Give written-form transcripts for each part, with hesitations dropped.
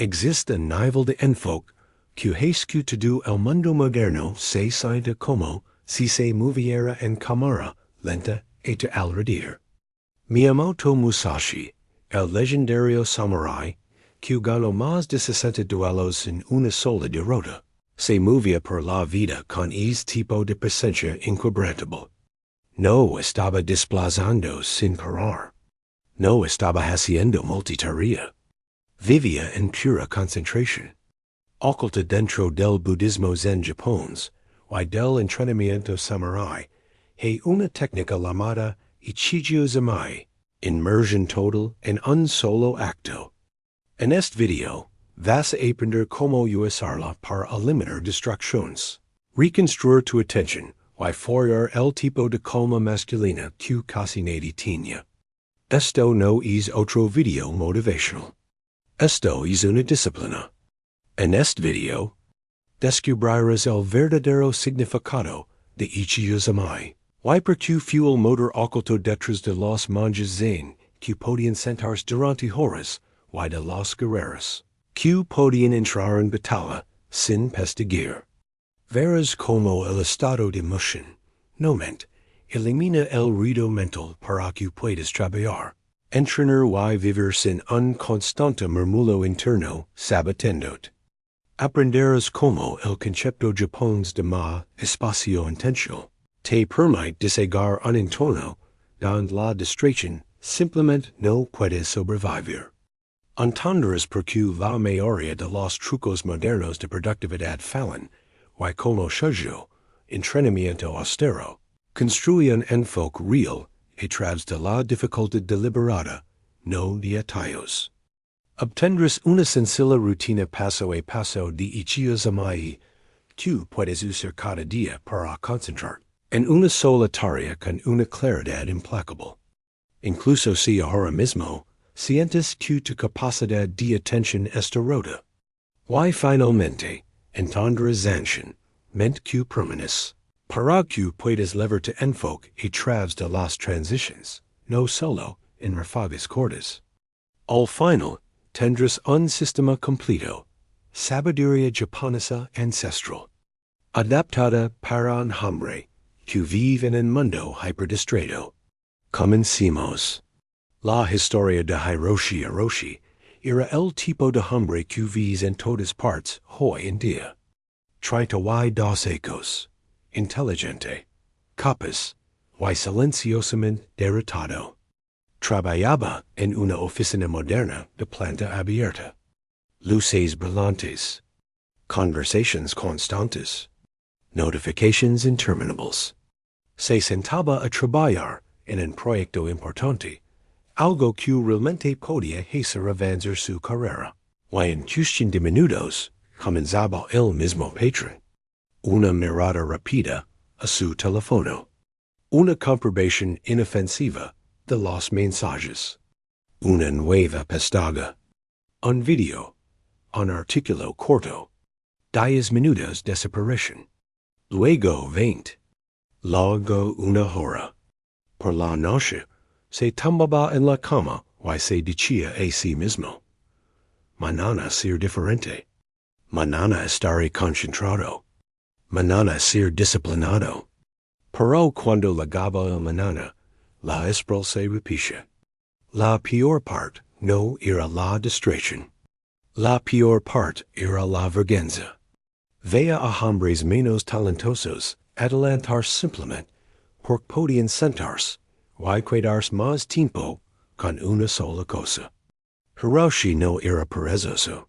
Existe un nivel de enfoque que hace todo el mundo moderno se sienta como si se moviera en cámara lenta et al redir. Miyamoto Musashi, el legendario samurai, que ganó más de 60 duelos en una sola derrota, se movía por la vida con ese tipo de presencia inquebrantable. No estaba desplazando sin parar. No estaba haciendo multitarea. Vivía en pura concentración. Oculta dentro del budismo zen japonés y del entrenamiento samurai hay una técnica llamada Ichigyo-Zammai, inmersión total en un solo acto. En este video, vas a aprender cómo usarla para eliminar distracciones, reconstruir tu atención y forzar el tipo de calma masculina que casi nadie tiene. Esto no es otro video motivational. Esto es una disciplina. En este video, descubrirás el verdadero significado de Ichigyo-Zammai, y por qué fue el motor oculto detrás de los monjes zen que podían sentarse durante horas y de los guerreros que podían entrar en batalla sin pestaguear. Verás cómo el estado de Mushin, no ment, elimina el ruido mental para que puedas trabajar, entrenar y vivir sin un constante murmullo interno saboteándote. Aprenderás cómo el concepto japonés de espacio intencional te permite desagar un entorno donde la distracción simplemente no puede sobrevivir. Entenderás por qué la mayoría de los trucos modernos de productividad fallan y cómo Shugyō, entrenamiento austero, construye un enfoque real a través de la dificultad deliberada, no de atallos. Obtendrás una sencilla rutina paso a paso de Ichigyo-Zammai que puedes usar cada día para concentrar en una sola tarea con una claridad implacable. Incluso si ahora mismo sientes que tu capacidad de atención está rota. Y finalmente, entenderás Zanshin, mente que permaneces, para que puedas levar tu enfoque a través de las transiciones, no solo en ráfagas cortas. Al final, tendrás un sistema completo, sabiduría japonesa ancestral, adaptada para un hombre que vive en un mundo hiperdistraído. Comencemos. La historia de Hiroshi Hiroshi era el tipo de hombre que vive en todas partes hoy en día. 32 años, inteligente, capaz, y silenciosamente derrotado. Trabajaba en una oficina moderna de planta abierta. Luces brillantes. Conversations constantes. Notifications interminables. Se sentaba a trabajar en un proyecto importante, algo que realmente podía hacer avanzar su carrera. Y en cuestión de minutos, comenzaba el mismo patrón. Una mirada rápida a su teléfono. Una comprobación inofensiva de los mensajes. Una nueva pestaña. Un video. Un artículo corto. 10 minutos de desaparición. Luego 20. Luego una hora. Por la noche, se tumbaba en la cama y se decía a sí mismo: mañana ser diferente. Mañana estaré concentrado. Mañana ser disciplinado. Pero cuando llegaba el mañana, la espera se repetía. La peor parte no era la distracción. La peor parte era la vergüenza. Veía a hombres menos talentosos adelantar simplemente porque podían sentarse y quedarse más tiempo con una sola cosa. Hiroshi no era perezoso.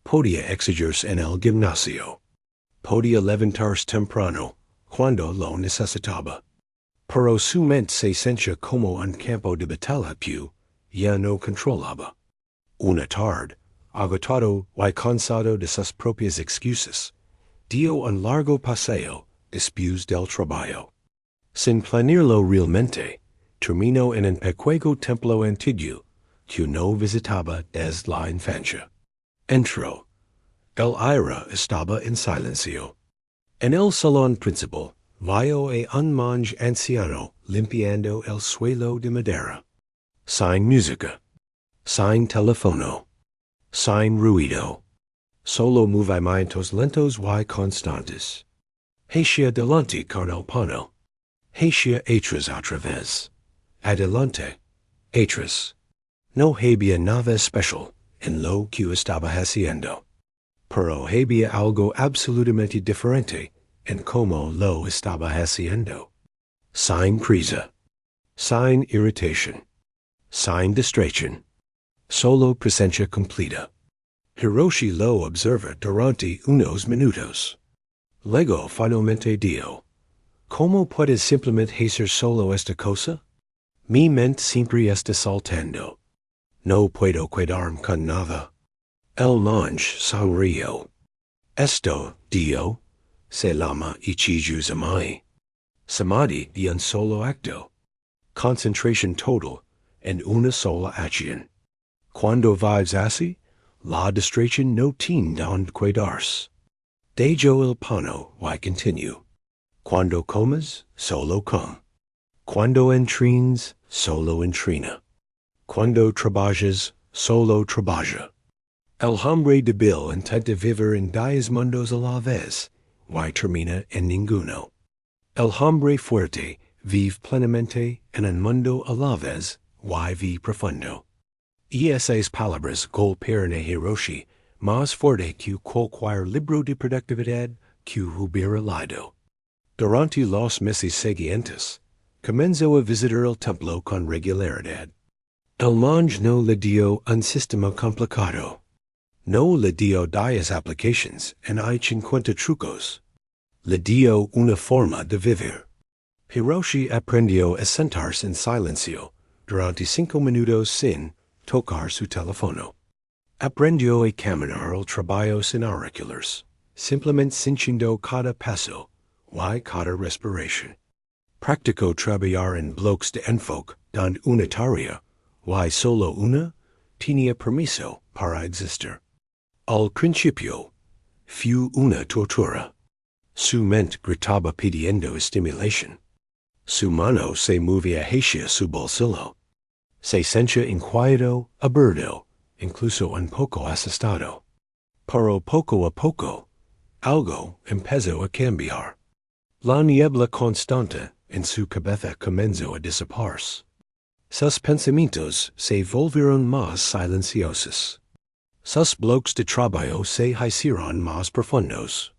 Podía exigirse en el gimnasio. Podía levantarse temprano cuando lo necesitaba. Pero su mente se sentía como un campo de batalla que ya no controlaba. Una tarde, agotado y cansado de sus propias excusas, dio un largo paseo después del trabajo. Sin planearlo realmente, terminó en un pequeño templo antiguo que no visitaba desde la infancia. Entró. El aire estaba en silencio. En el salón principal, vio a un monje anciano limpiando el suelo de madera. Sin música. Sin teléfono. Sin ruido. Solo movimientos lentos y constantes. Hacia adelante con el pano. Hacia atrás otra vez. Adelante. Atrás. No había nada especial en lo que estaba haciendo. Pero había algo absolutamente diferente en cómo lo estaba haciendo. Sin prisa. Sin irritation. Sin distracción. Solo presencia completa. Hiroshi lo observa durante unos minutos. Luego finalmente dijo, ¿cómo puedes simplemente hacer solo esta cosa? Mi mente siempre está saltando. No puedo quedarme con nada. El monje sonrió. Esto, dijo, se llama Ichigyo-Zammai. Samadhi de un solo acto. Concentración total en una sola acción. Cuando vives así, la distracción no tiene donde quedarse. Dejo el pano y continúo. Cuando comes, solo come. Cuando entrenas, solo entrena. Cuando trabajas, solo trabaja. El hombre débil intenta vivir en 10 mundos a la vez, y termina en ninguno. El hombre fuerte vive plenamente en un mundo a la vez, y vive profundo. Y esas palabras golpearon a Hiroshi más fuerte que cualquier libro de productividad que hubiera leído. Durante los meses siguientes, comenzó a visitar el templo con regularidad. El monje no le dio un sistema complicado. No le dio 10 aplicaciones en hay 50 trucos. Le dio una forma de vivir. Hiroshi aprendió a sentarse en silencio durante 5 minutos sin tocar su teléfono. Aprendió a caminar al trabajo sin auriculares, simplemente sintiendo cada paso y cada respiración. Practicó trabajar en bloques de enfoque donde una tarea, y solo una, tenía permiso para existir. Al principio, fue una tortura. Su mente gritaba pidiendo estimulación. Su mano se movía hacia su bolsillo. Se sentía inquieto, aburrido, incluso un poco asustado. Pero poco a poco, algo empezó a cambiar. La niebla constante en su cabeza comenzó a dissiparse. Sus pensamientos se volvieron más silenciosos. Sus bloques de trabajo se hicieron más profundos.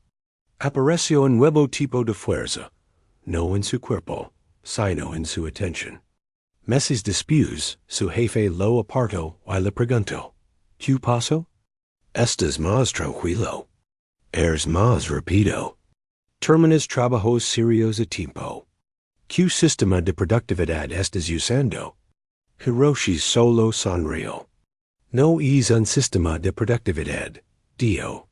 Apareció un nuevo tipo de fuerza, no en su cuerpo, sino en su atención. Meses después, su jefe lo apartó y le preguntó, ¿qué pasó? Estás más tranquilo. Eres más rápido. Terminas trabajos serios a tiempo. ¿Qué sistema de productividad estás usando? Hiroshi solo sonrió. No es un sistema de productividad, dijo.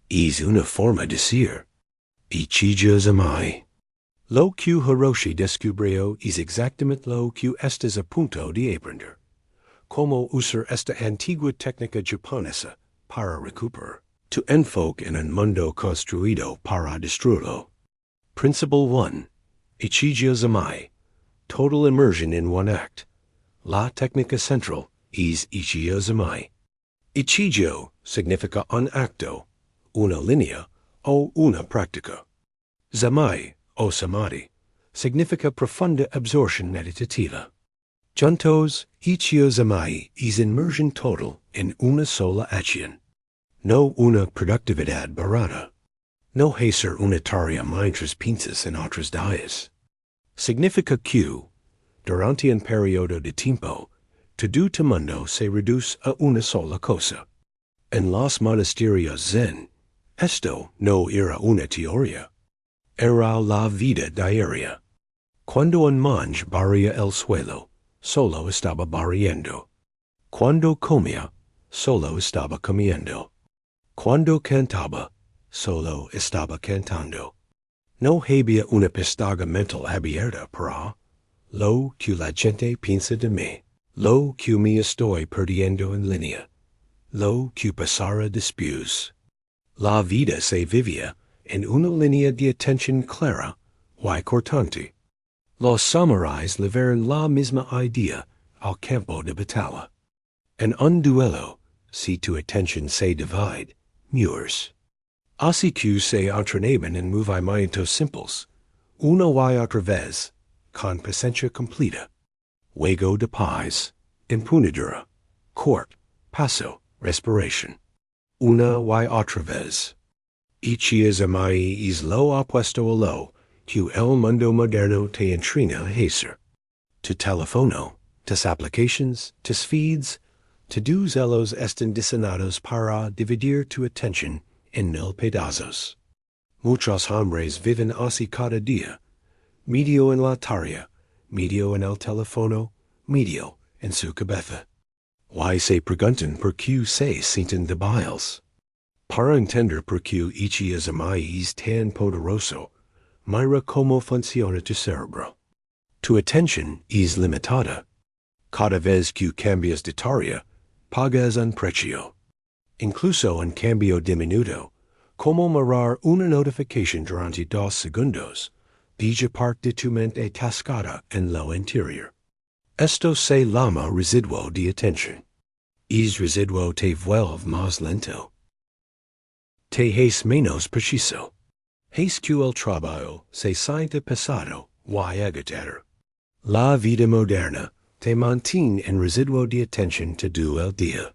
Es una forma de ser. Ichigyo-Zammai. Lo que Hiroshi descubrió es exactamente lo que estás a punto de aprender. Cómo usar esta antigua técnica japonesa para recuperar tu enfoque en un mundo construido para destruirlo. Principle 1. Ichigyo-Zammai. Total immersion in one act. La técnica central es Ichigyo-Zammai. Ichigyo significa un acto, una línea o una práctica. Zammai o samadhi significa profunda absorción meditativa. Juntos, Ichigyo-Zammai es inmersión total en una sola acción. No una productividad barata. No hacer una tarea mientras piensas en otras días. Significa que, durante un periodo de tiempo, todo tu mundo se reduce a una sola cosa. En los monasterios zen, esto no era una teoría. Era la vida diaria. Cuando un monje barría el suelo, solo estaba barriendo. Cuando comía, solo estaba comiendo. Cuando cantaba, solo estaba cantando. No había una pestaña mental abierta para lo que la gente piensa de mí, lo que me estoy perdiendo en línea, lo que pasará después. La vida se vivía en una línea de atención clara y cortante. Los samuráis llevaron la misma idea al campo de batalla. En un duelo, see to attention se divide, mures. Asiq se entrenamen and movimientos simples, una y otra vez, con presencia completa. Juego de paz, empunadura, court, paso, respiration. Una y otra vez. Ichigyo-Zammai es lo opuesto a lo que el mundo moderno te entrena a hacer. To telefono, tus aplications, tus feeds, todos ellos están diseñados para dividir tu atención en mil pedazos. Muchos hombres viven así cada día. Medio en la tarea, medio en el teléfono, medio en su cabeza. Y se preguntan por qué se sienten débiles. Para entender por qué Ichigyo-Zammai es tan poderoso, mira cómo funciona tu cerebro. Tu atención es limitada. Cada vez que cambias de tarea, pagas un precio. Incluso un cambio diminuto, como mirar una notificación durante 2 segundos, deja parte de tu mente atascada en lo interior. Esto se llama residuo de atención. Es residuo te vuelve más lento. Te es menos preciso. Es que el trabajo se siente pesado y agotador. La vida moderna te mantiene en residuo de atención todo el día.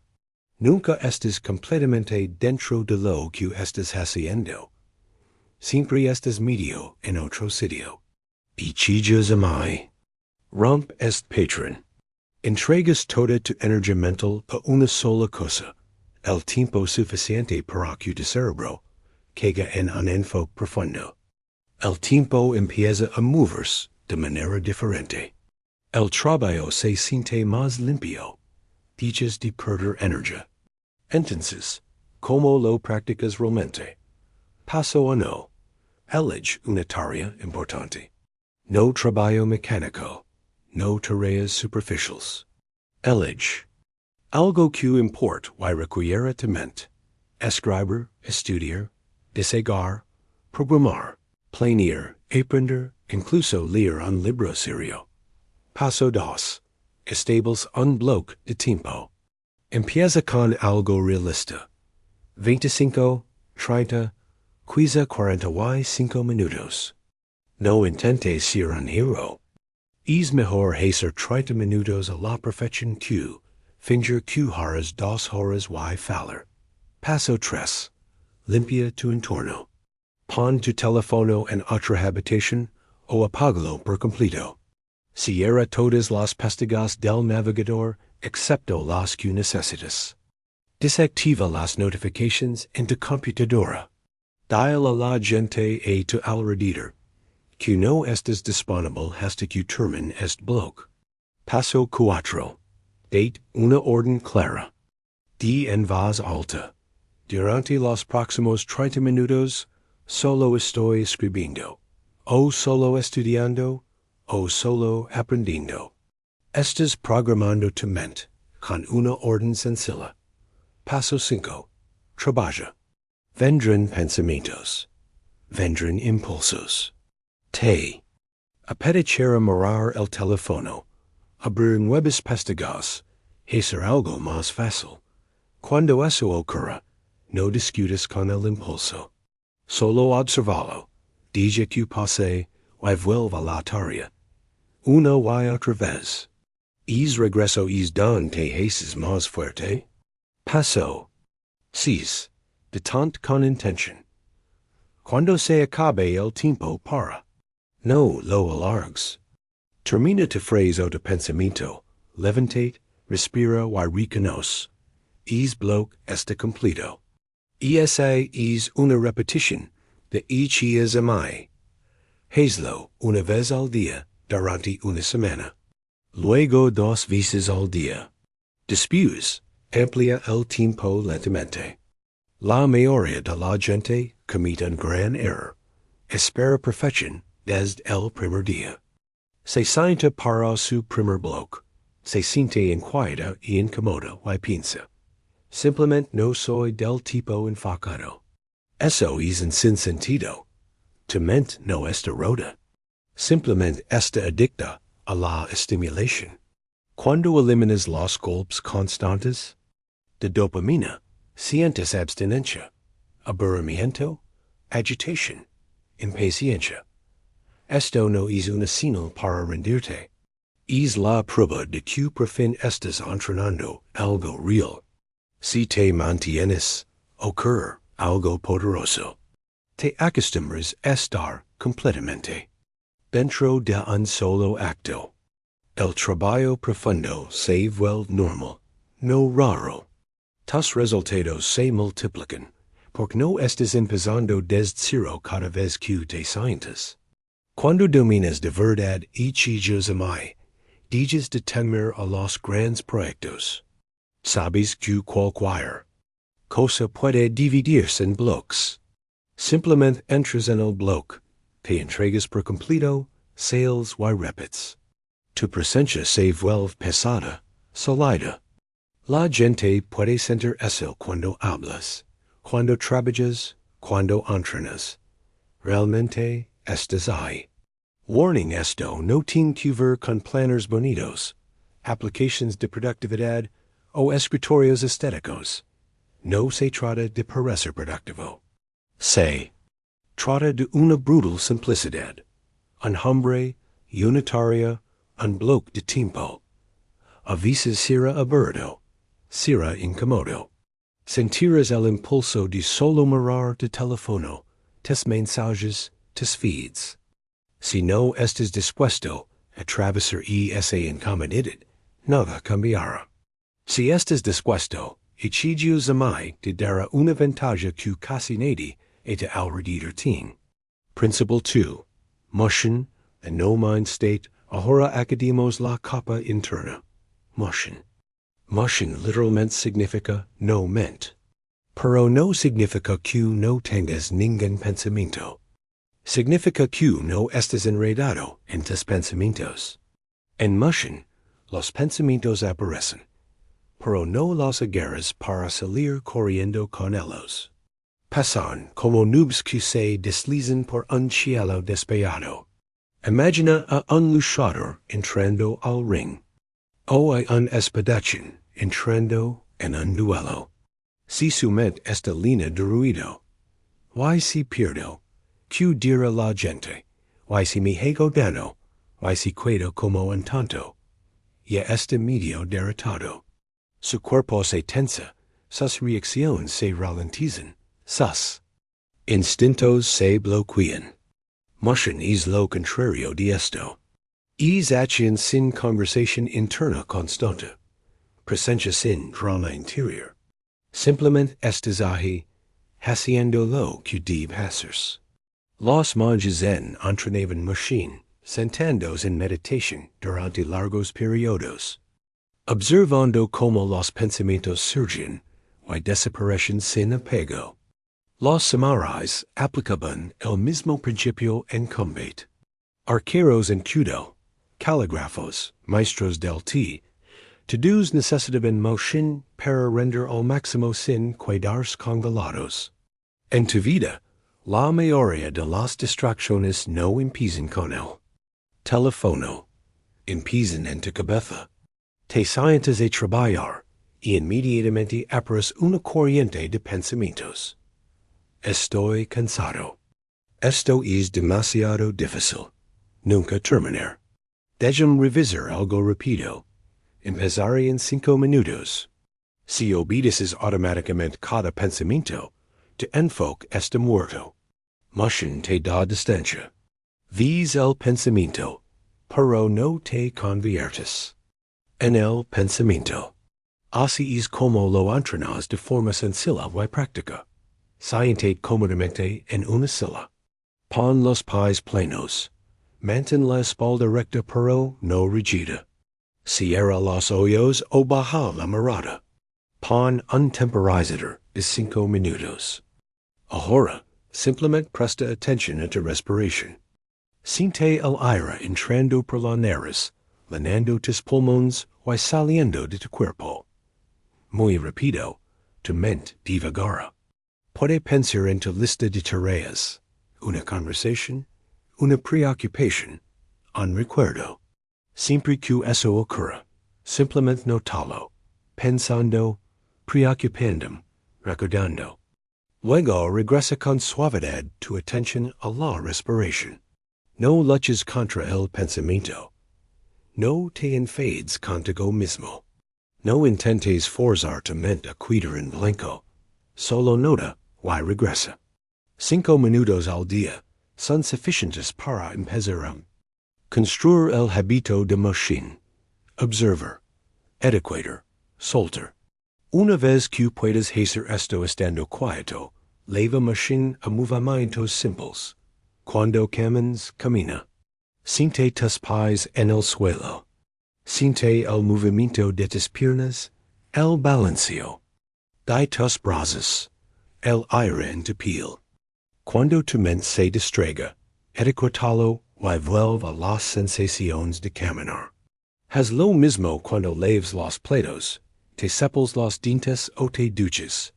Nunca estés completamente dentro de lo que estás haciendo. Siempre estás medio en otro sitio. Ichigyo-Zammai. Romp est patrón. Entregas toda tu energía mental a una sola cosa, el tiempo suficiente para que tu cerebro caiga en un enfoque profundo. El tiempo empieza a moverse de manera diferente. El trabajo se siente más limpio. Dejas de perder energía. Entonces, ¿cómo lo practicas realmente? Paso a no. Elige una tarea importante. No trabajo mecánico. No tareas superficiales. Elige. Algo que import y requiere tu mente. Escribir, estudiar, desegar, programar, planear, aprender, incluso leer un libro serio. Paso 2. Estables un bloque de tiempo. Empieza con algo realista. 25, 30, quizá 45 minutos. No intentes ser un hero. Es mejor hacer 30 minutos a la perfección que fingir que harás 2 horas y fallar. Paso 3. Limpia tu entorno. Pon tu teléfono en otra habitación o apágalo por completo. Cierra todas las pestañas del navegador excepto las que necesitas. Desactiva las notifications en tu computadora. Dile a la gente a tu alrededor que no estés disponible hasta que termine este bloque. Paso 4. Date una orden clara. Di en voz alta. Durante los próximos 30 minutos, solo estoy escribiendo, o solo estudiando, o solo aprendiendo. Estás programando tu mente con una orden sencilla. Paso 5. Trabaja. Vendrán pensamientos. Vendrán impulsos. Te apetechera mirar el teléfono, abrir nuevas pestañas, hacer algo más fácil. Cuando eso ocurra, no discutas con el impulso. Solo observalo, deja que pase y vuelva a la tarea. Una y otra vez. Es regreso es don te haces más fuerte. Paso 6. Detente con intención. Cuando se acabe el tiempo para. No lo alargues. Termina tu frase o tu pensamiento, levantate, respira y reconoce. Es bloque está completo. Esa es una repetición de Ichigyo-Zammai. Hazlo una vez al día durante una semana. Luego 2 veces al día. Después, amplía el tiempo lentamente. La mayoría de la gente comete un gran error. Espera perfección desde el primer día. Se sienta para su primer bloque. Se siente inquieta y incómoda y piensa. Simplemente no soy del tipo enfocado. Eso es un sinsentido. Tu mente no está rota. Simplemente está adicta a la estimulación. Cuando eliminas los golpes constantes, De dopamina, sientes abstinencia, aburrimiento, agitation, impaciencia. Esto no es una señal para rendirte. Es la prueba de que por fin estás entrenando algo real. Si te mantienes, ocurre algo poderoso. Te acostumbras a estar completamente dentro de un solo acto. El trabajo profundo se vuelve normal, no raro. Tus resultados se multiplican, porque no estás empezando desde cero cada vez que te sientas. Cuando dominas de verdad Ichigyo-Zammai, dejas de temer a los grandes proyectos. Sabes que cualquier cosa puede dividirse en bloques. Simplemente entras en el bloque, te entregas por completo, sales y repetes. Tu presencia se vuelve pesada, sólida. La gente puede sentir eso cuando hablas, cuando trabajas, cuando entrenas. Realmente estás ahí. Warning: esto no tiene que ver con planes bonitos, aplicaciones de productividad o escritorios estéticos. No se trata de parecer productivo. Se trata de una brutal simplicidad, un hombre unitario, un bloque de tiempo. A veces será aburrido, será incómodo. Sentirás el impulso de solo mirar tu teléfono, tus mensajes, tus feeds. Si no estás dispuesto a atravesar esa incomodidad, nada cambiará. Si estás dispuesto, Ichigyo-Zammai te dará una ventaja que casi nadie a tu alrededor tiene. Principle 2. Mushin, the no mind state, ahora academos la capa interna. Mushin. Mushin literalmente significa no mente. Pero no significa que no tengas ningún pensamiento. Significa que no estés enredado en tus pensamientos. En Mushin, los pensamientos aparecen, pero no los agarras para salir corriendo con ellos. Pasan como nubes que se deslizan por un cielo despejado. Imagina a un luchador entrando al ring, o a un espadachín entrando en un duelo. Si su mente está llena de ruido, ¿why si pierdo? ¿Qué dirá la gente? ¿Why si me hago daño? ¿Why si quedo como un tonto? Ya está medio derrotado. Su cuerpo se tensa, sus reacciones se ralentizan, sus instintos se bloquean. Mushin es lo contrario de esto. Es acción sin conversación interna constante. Presencia sin drama interior. Simplemente estás ahí, haciendo lo que debe hacer. Los monjes zen entrenaban Mushin, sentándose en meditación durante largos periodos, observando cómo los pensamientos surgen y desaparecen sin apego. Los samuráis aplicaban el mismo principio en combate. Arqueros en judo, calígrafos, maestros del té, todos necesitaban Mushin para render al máximo sin quedarse congelados. En tu vida, la mayoría de las distracciones no empiezan con el teléfono, empiezan en tu cabeza. Te sientas a trabajar y inmediatamente aparece una corriente de pensamientos. Estoy cansado. Esto es demasiado difícil. Nunca terminar. Déjame revisar algo rápido. Empezaré en 5 minutos. Si obedeces automáticamente cada pensamiento, tu enfoque está muerto. Mushin te da distancia. Ves el pensamiento, pero no te conviertes en el pensamiento. Así es como lo entrenas de forma sencilla y práctica. Siéntate cómodamente en una silla. Pon los pies planos. Mantén la espalda recta pero no rígida. Cierra los ojos o baja la mirada. Pon un temporizador de 5 minutos. Ahora, simplemente presta atención a tu respiración. Siente el aire entrando por la nariz, llenando tus pulmones y saliendo de tu cuerpo. Muy rápido, tu mente divagara. Puede pensar en tu lista de tareas, una conversación, una preocupación, un recuerdo. Siempre que eso ocurra, simplemente notalo, pensando, preoccupandum, recordando. Luego regresa con suavidad tu attention a la respiration. No luches contra el pensamiento. No te enfades contigo mismo. No intentes forzar tu mente a quedar en blanco. Solo nota y regresa. 5 minutos al día son suficientes para empezar. Construir el hábito de Mushin. Observer. Educator. Solter. Una vez que puedas hacer esto estando quieto, leva Mushin a movimientos simples. Cuando caminas, camina. Siente tus pies en el suelo. Siente el movimiento de tus piernas, el balanceo. De tus brazos, el aire en tu piel. Cuando tu mente se distraiga, etiquetalo y vuelva las sensaciones de caminar. Haz lo mismo cuando laves los platos, te cepillas los dientes o te duches.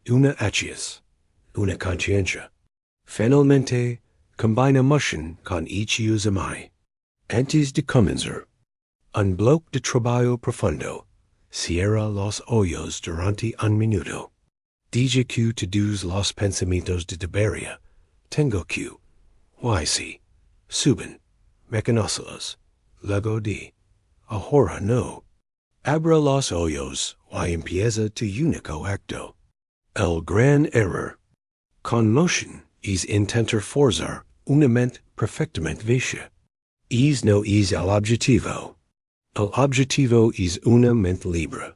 Una achias, una conciencia. Finalmente, combina Mushin con Ichigyo-Zammai. Antes de comenzar, un bloque de trabajo profundo. Cierra los ojos durante un minuto. Diga que todos los pensamientos de debería. Tengo que. Y si. Suben. Mecanócelos. Luego de. Ahora no. Abra los ojos y empieza tu único acto. El gran error. Con Mushin es intentar forzar una mente perfectamente vacía. Es no es el objetivo. El objetivo es una mente libre.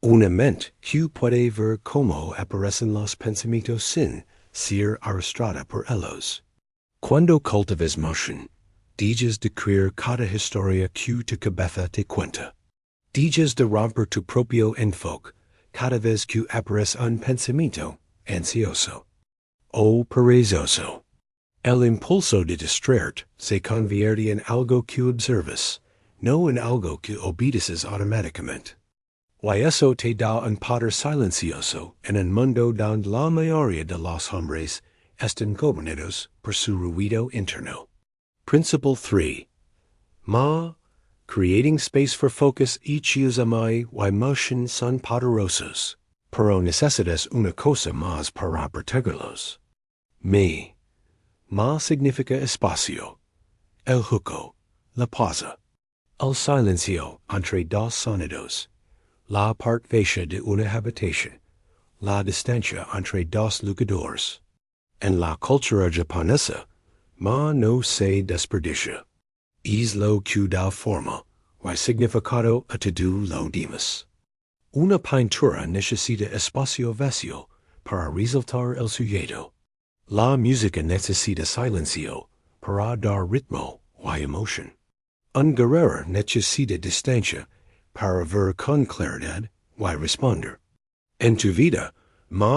Una mente que puede ver cómo aparecen los pensamientos sin ser arrastrada por ellos. Cuando cultivas Mushin, dejas de creer cada historia que tu cabeza te cuenta. Dejas de romper tu propio enfoque cada vez que aparece un pensamiento ansioso o perezoso. El impulso de distraerte se convierte en algo que observas, no en algo que obedeces automáticamente. Y eso te da un poder silencioso en un mundo donde la mayoría de los hombres están gobernados por su ruido interno. Principle 3. Creating space for focus. Ichigyo-Zammai y Mushin son poderosos, pero necesitas una cosa más para protegerlos. Significa espacio, el hueco, la pausa, el silencio entre dos sonidos, la parte vacía de una habitación, la distancia entre dos luchadores. En la cultura japonesa, no se desperdicia. Es lo que da forma y significado a todo lo demás. Una pintura necesita espacio vacío para resaltar el sujeto. La música necesita silencio para dar ritmo y emoción. Un guerrero necesita distancia para ver con claridad y responder. En tu vida,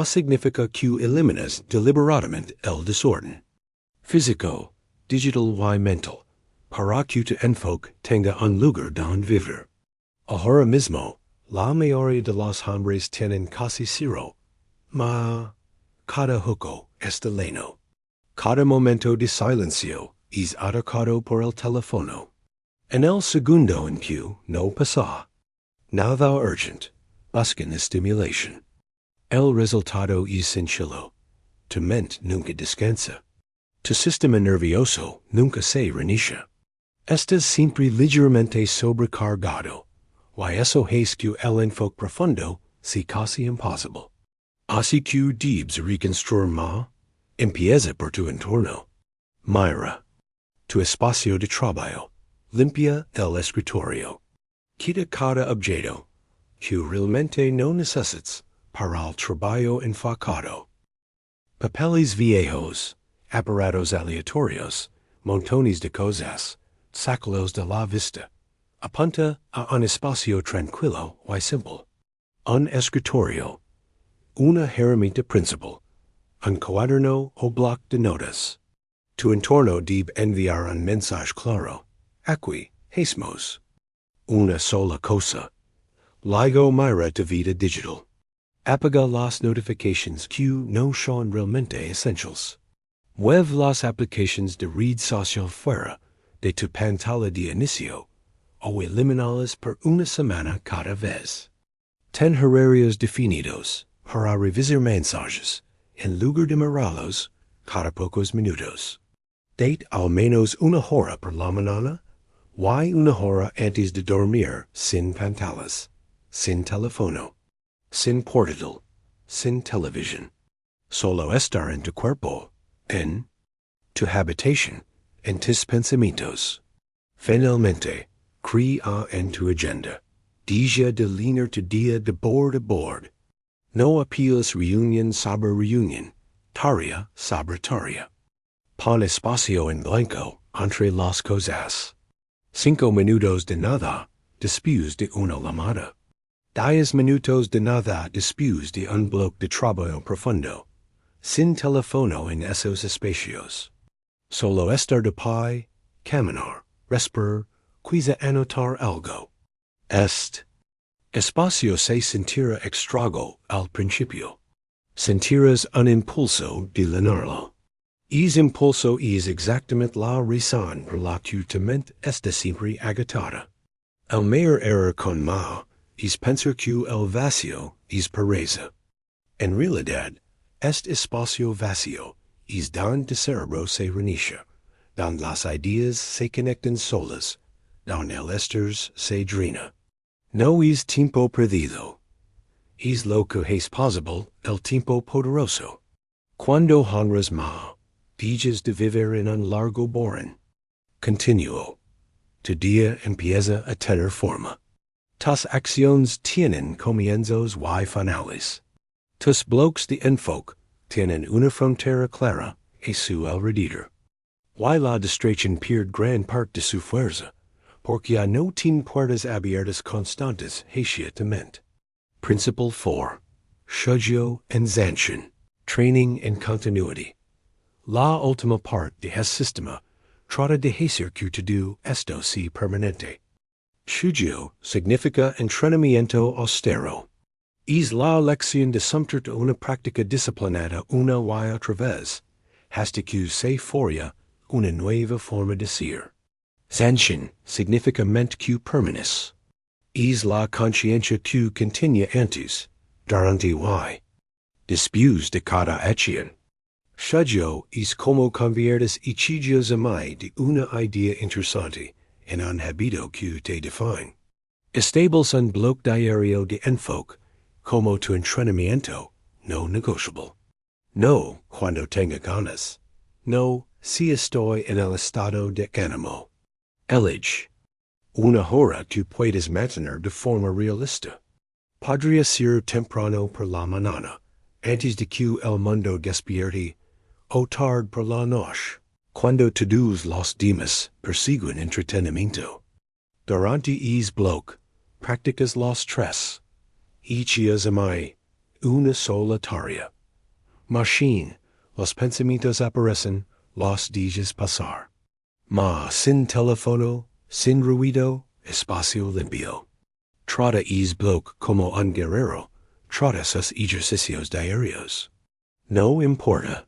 significa que eliminas deliberadamente el desorden. Físico, digital y mental, para que tu enfoque tenga un lugar donde vivir. Ahora mismo, la mayoría de los hombres tienen casi cero. Cada hueco está lleno. Cada momento de silencio es atacado por el teléfono. En el segundo en que no pasa nada urgent, buscan estimulación. El resultado es sencillo. Tu mente nunca descansa. Tu sistema nervioso nunca se reinicia. Estás siempre ligeramente sobrecargado, y eso hace que el enfoque profundo sea casi imposible. Así que debes reconstruir empieza por tu entorno. Mira tu espacio de trabajo. Limpia el escritorio. Quita cada objeto que realmente no necesitas para el trabajo enfocado. Papeles viejos, aparatos aleatorios, montones de cosas, sácalos de la vista. Apunta a un espacio tranquilo y simple. Un escritorio. Una herramienta principal. Un cuaderno o bloc de notas. Tu entorno debe enviar un mensaje claro. Aquí hacemos una sola cosa. Luego mira tu vida digital. Apaga las notifications que no son realmente essentials. Mueve las aplicaciones de red social fuera de tu pantalla de inicio o elimínalas por una semana cada vez. 10 horarios definidos para revisar mensajes en lugar de mirarlos cada pocos minutos. Date al menos una hora por la mañana y una hora antes de dormir sin pantallas, sin teléfono, sin portátil, sin televisión. Solo estar en tu cuerpo, en tu habitación, en tus pensamientos. Finalmente, crea en tu agenda. Día de línea tu día de board a board. No appeals reunión sobre reunión, tarea sobre tarea. Pon espacio en blanco entre las cosas. 5 minutos de nada después de una llamada. 10 minutos de nada después de un bloque de trabajo profundo. Sin teléfono en esos espacios. Solo estar de pie, caminar, respirar, quizá anotar algo. Espacio se sentirá extraño al principio. Sentirás un impulso de llenarlo. Ese impulso es exactamente la razón por la que tu mente está siempre agitada. El mayor error con ma es pensar que el vacío es pereza. En realidad, este espacio vacío es donde el cerebro se reinicia, donde las ideas se conectan solas, donde el estrés se drena. No es tiempo perdido. Es lo que es posible el tiempo poderoso. Cuando honras ma, dejas de vivir en un largo borrón continuo. Tu día empieza a tener forma. Tus acciones tienen comienzos y finales. Tus bloques de enfoque tienen una frontera clara a su alrededor. Y la distracción pierde gran parte de su fuerza, porque ya no tiene puertas abiertas constantes hacia tu mente. Principle 4. Shugyō and Zanshin. Training and Continuity. La última parte de este sistema trata de hacer que todo esto sea permanente. Shugyō significa entrenamiento austero. Es la lección de someter una práctica disciplinada una y otra vez, hasta que se forja una nueva forma de ser. Zanshin significa mente que permanece. Es la conciencia que continúa antes, durante y después de cada acción. Shugyō es como conviertes Ichigyo-Zammai de una idea interesante en un hábito que te define. Estables un bloque diario de enfoque como tu entrenamiento no negociable. No cuando tenga ganas. No si estoy en el estado de ánimo. Elige una hora que puedes mantener de forma realista. Podría ser temprano por la mañana, antes de que el mundo despierte, o tarde por la noche, cuando todos los demás persiguen entretenimiento. Durante ese bloque, practicas los 3. Ichigyo-Zammai, una sola tarea. Mushin, los pensamientos aparecen, los dejas pasar. Ma sin teléfono, sin ruido, espacio limpio. Trata ese bloque como un guerrero, trata sus ejercicios diarios. No importa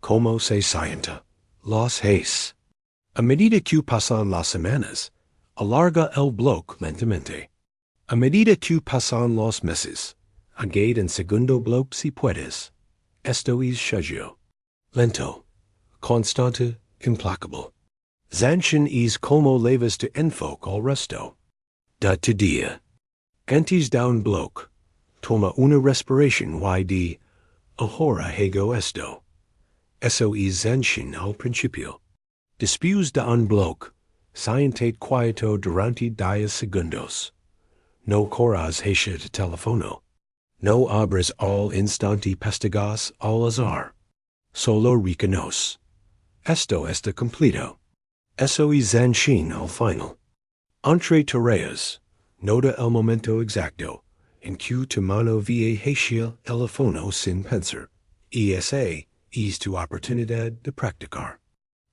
cómo se sienta, los hace. A medida que pasan las semanas, alarga el bloque lentamente. A medida que pasan los meses, añade un segundo bloque si puedes. Esto es Shugyō. Lento, constante, implacable. Zanshin es como levas tu enfoque al resto de tu día. Antes de un bloque, toma una respiración y di, ahora hago esto. Eso es Zanshin al principio. Después de un bloque, siéntate quieto durante 10 segundos. No corras hacia tu teléfono. No abras al instante pestañas al azar. Solo reconoce. Esto está completo. Eso es Zanshin al final. Entre tareas, nota el momento exacto en que tu mano va hacia el teléfono sin pensar. Esa es tu oportunidad de practicar.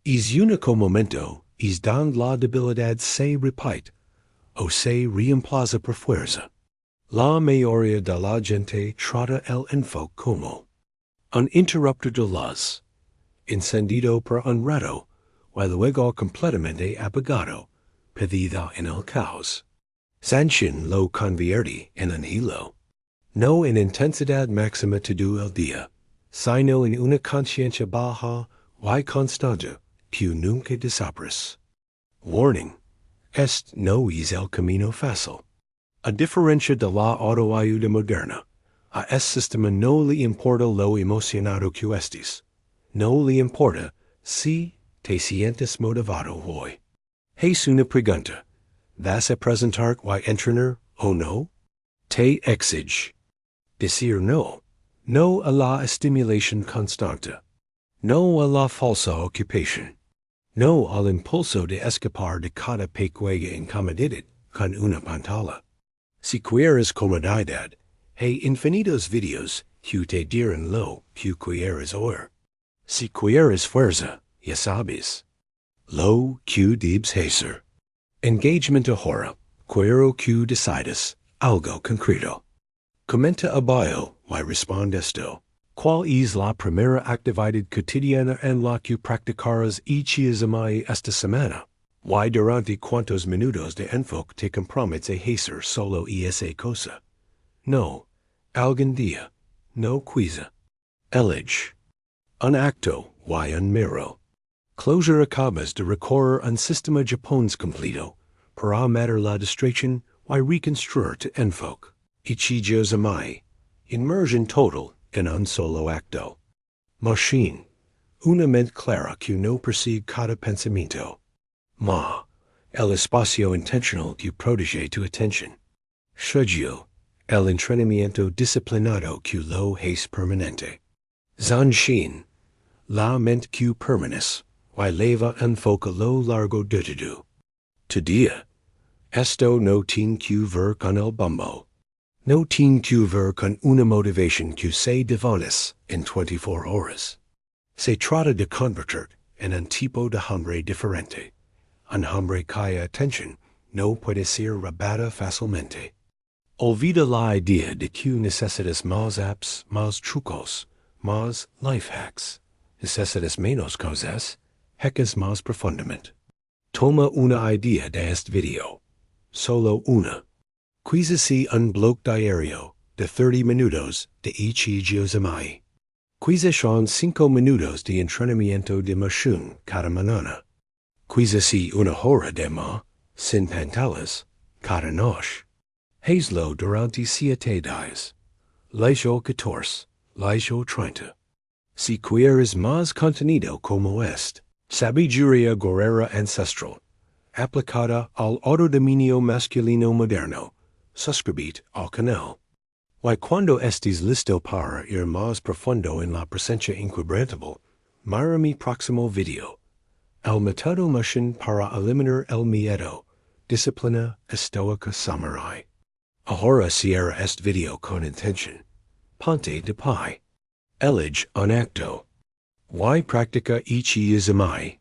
Es único momento es donde la debilidad se repite o se reemplaza por fuerza. La mayoría de la gente trata el enfoque como un interruptor de luz, encendido por un rato, y luego completamente apagado, perdida en el caos. Zanshin lo convierte en un hilo. No en intensidad máxima todo el día, sino en una conciencia baja y constante, que nunca desaparece. Warning. Este no es el camino fácil. A diferencia de la autoayuda moderna, a este sistema no le importa lo emocionado que estés. No le importa si te sientes motivado hoy. Es una pregunta. ¿Vas a presentarte y entrenar o no? Te exige. Decir no. No a la estimulación constante. No a la falsa ocupación. No al impulso de escapar de cada pequeña incomodidad con una pantalla. Si quieres comodidad, hay infinitos videos que te dirán lo que quieres oír. Si quieres fuerza, ya sabes. Lo que debes hacer. Engagement ahora, quiero que decidas algo concreto. Comenta abajo y responde esto. ¿Cuál es la primera actividad cotidiana en la que practicarás Ichigyo-Zammai esta semana? ¿Y durante cuántos minutos de enfoque te comprometes a hacer solo esa cosa? No. Algún día. No quiza. Elige. Un acto y un miro. Closure acabas de recorrer un sistema japonés completo para matar la distracción y reconstruir tu enfoque. Ichigyo-Zammai. Immersion total en un solo acto. Mushin. Una mente clara que no persigue cada pensamiento. El espacio intencional que protege tu atención. Shugyō. El entrenamiento disciplinado que lo hace permanente. Zanshin. La mente que permanece y leva enfoque lo largo de tu día. Esto no tiene que ver con el bombo. No tiene que ver con una motivación que se desvanece en 24 horas. Se trata de convertir en un tipo de hombre diferente. Un hombre cuya atención no puede ser robada fácilmente. Olvida la idea de que necesitas más apps, más trucos, más life hacks. Necesitas menos cosas, hackas más profundamente. Toma una idea de este video. Solo una. Quizás un blog diario de 30 minutos de Ichigyo-Zammai. Quizás son 5 minutos de entrenamiento de Mushin cada mañana. Quizás una hora de sin pantallas, cada noche. Hazlo durante 7 días. Leisho 14, leisho 30. Si quieres más contenido como este, sabiduría guerrera ancestral, aplicada al autodominio masculino moderno, suscribite al canal. Y cuando estés listo para ir más profundo en la presencia inquebrantable, mira mi próximo video. El método Mushin para eliminar el miedo, disciplina estoica samurai. Ahora cierra este video con intención. Ponte de pie. Elige un acto. Y practica Ichigyo-Zammai